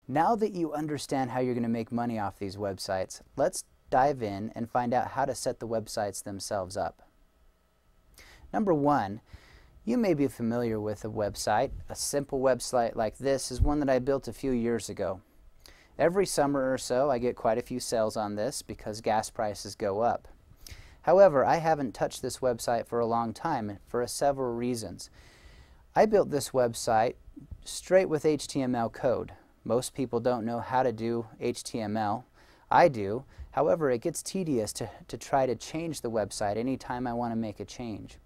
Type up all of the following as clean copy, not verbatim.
Now that you understand how you're going to make money off these websites, let's dive in and find out how to set the websites themselves up. Number one, you may be familiar with a website. A simple website like this is one that I built a few years ago. Every summer or so I get quite a few sales on this because gas prices go up. However, I haven't touched this website for a long time for several reasons. I built this website straight with HTML code. Most people don't know how to do HTML. I do. However, it gets tedious to try to change the website anytime I want to make a change.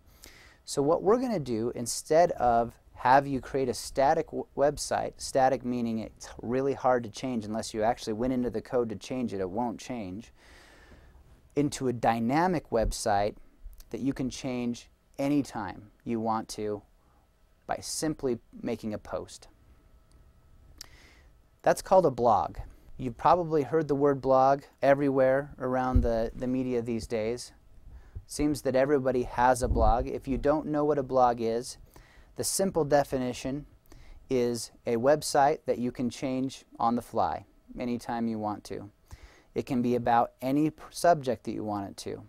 So what we're going to do, instead of have you create a static website, static meaning it's really hard to change unless you actually went into the code to change it, it won't change, into a dynamic website that you can change anytime you want to by simply making a post. That's called a blog. You've probably heard the word blog everywhere around the media these days. Seems that everybody has a blog. If you don't know what a blog is, the simple definition is a website that you can change on the fly anytime you want to. It can be about any subject that you want it to.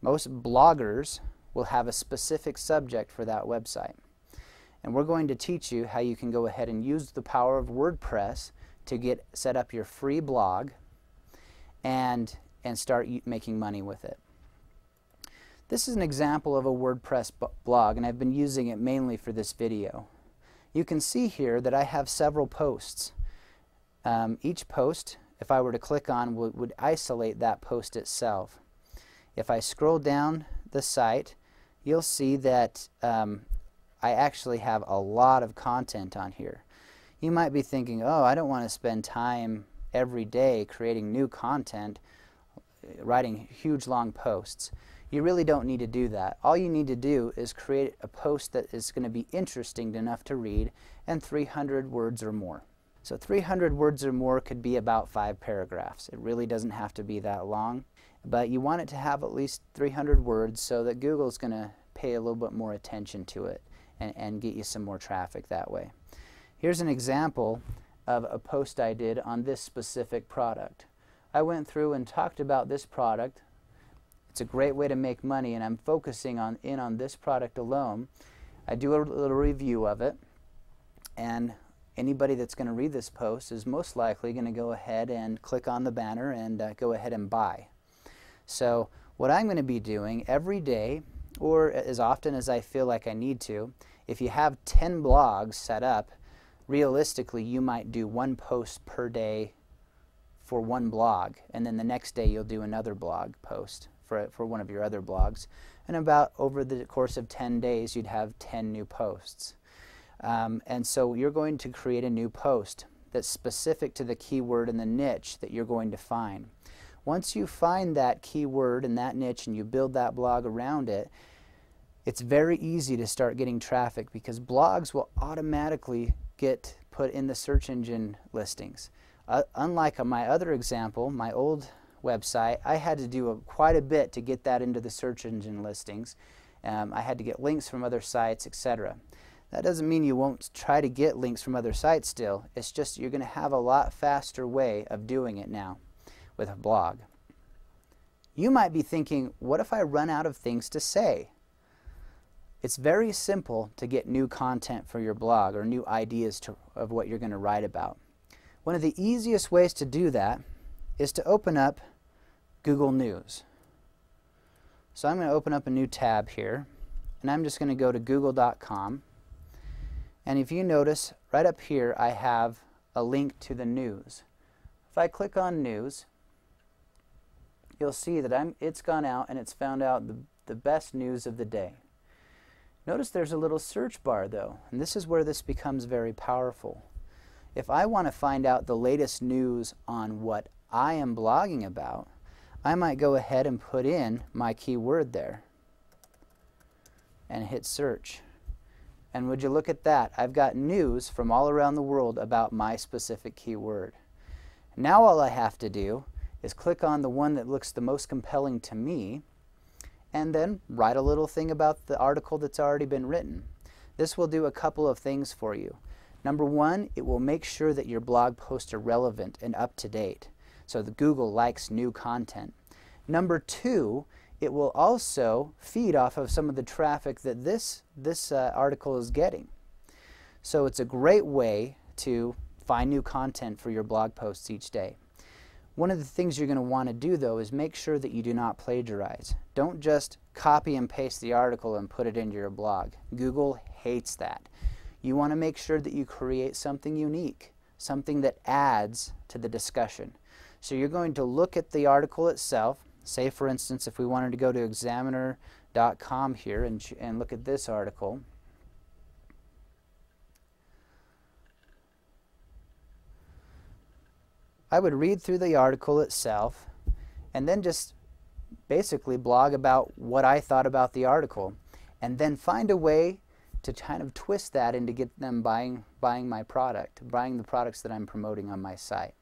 Most bloggers will have a specific subject for that website. And we're going to teach you how you can go ahead and use the power of WordPress to set up your free blog and start making money with it. This is an example of a WordPress blog, and I've been using it mainly for this video. You can see here that I have several posts. Each post, if I were to click on, would isolate that post itself. If I scroll down the site, you'll see that I actually have a lot of content on here. You might be thinking, oh, I don't want to spend time every day creating new content, writing huge long posts. You really don't need to do that. All you need to do is create a post that is going to be interesting enough to read and 300 words or more. So 300 words or more could be about 5 paragraphs. It really doesn't have to be that long, but you want it to have at least 300 words so that Google's going to pay a little bit more attention to it and get you some more traffic that way. Here's an example of a post I did on this specific product. I went through and talked about this product. It's a great way to make money, and I'm focusing on this product alone. I do a little review of it, and anybody that's going to read this post is most likely going to go ahead and click on the banner and go ahead and buy. So what I'm going to be doing every day, or as often as I feel like I need to, if you have 10 blogs set up, realistically you might do 1 post per day for 1 blog, and then the next day you'll do another blog post for one of your other blogs, and about over the course of 10 days you'd have 10 new posts. And so you're going to create a new post that's specific to the keyword and the niche that you're going to find. Once you find that keyword and that niche and you build that blog around it, it's very easy to start getting traffic because blogs will automatically get put in the search engine listings. Unlike my other example, my old website, I had to do quite a bit to get that into the search engine listings. I had to get links from other sites, etc. That doesn't mean you won't try to get links from other sites still. It's just you're going to have a lot faster way of doing it now with a blog. You might be thinking, what if I run out of things to say? It's very simple to get new content for your blog or new ideas of what you're going to write about. One of the easiest ways to do that is to open up Google News. So I'm going to open up a new tab here, and I'm just going to go to google.com. And if you notice, right up here I have a link to the news. If I click on news, you'll see that it's gone out and it's found out the best news of the day. Notice there's a little search bar though, and this is where this becomes very powerful. If I want to find out the latest news on what I am blogging about, I might go ahead and put in my keyword there and hit search. And would you look at that? I've got news from all around the world about my specific keyword. Now all I have to do is click on the one that looks the most compelling to me and then write a little thing about the article that's already been written. This will do a couple of things for you. Number one, it will make sure that your blog posts are relevant and up to date, so that Google likes new content. Number two, it will also feed off of some of the traffic that this article is getting. So it's a great way to find new content for your blog posts each day. One of the things you're going to want to do, though, is make sure that you do not plagiarize. Don't just copy and paste the article and put it into your blog. Google hates that. You want to make sure that you create something unique, something that adds to the discussion. So you're going to look at the article itself. Say, for instance, if we wanted to go to examiner.com here and look at this article. I would read through the article itself and then just basically blog about what I thought about the article, and then find a way to kind of twist that into get them buying my product, buying the products that I'm promoting on my site.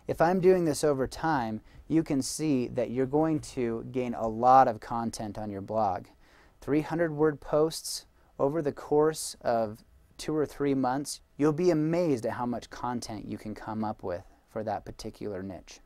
If I'm doing this over time, you can see that you're going to gain a lot of content on your blog. 300-word posts over the course of 2 or 3 months, you'll be amazed at how much content you can come up with for that particular niche.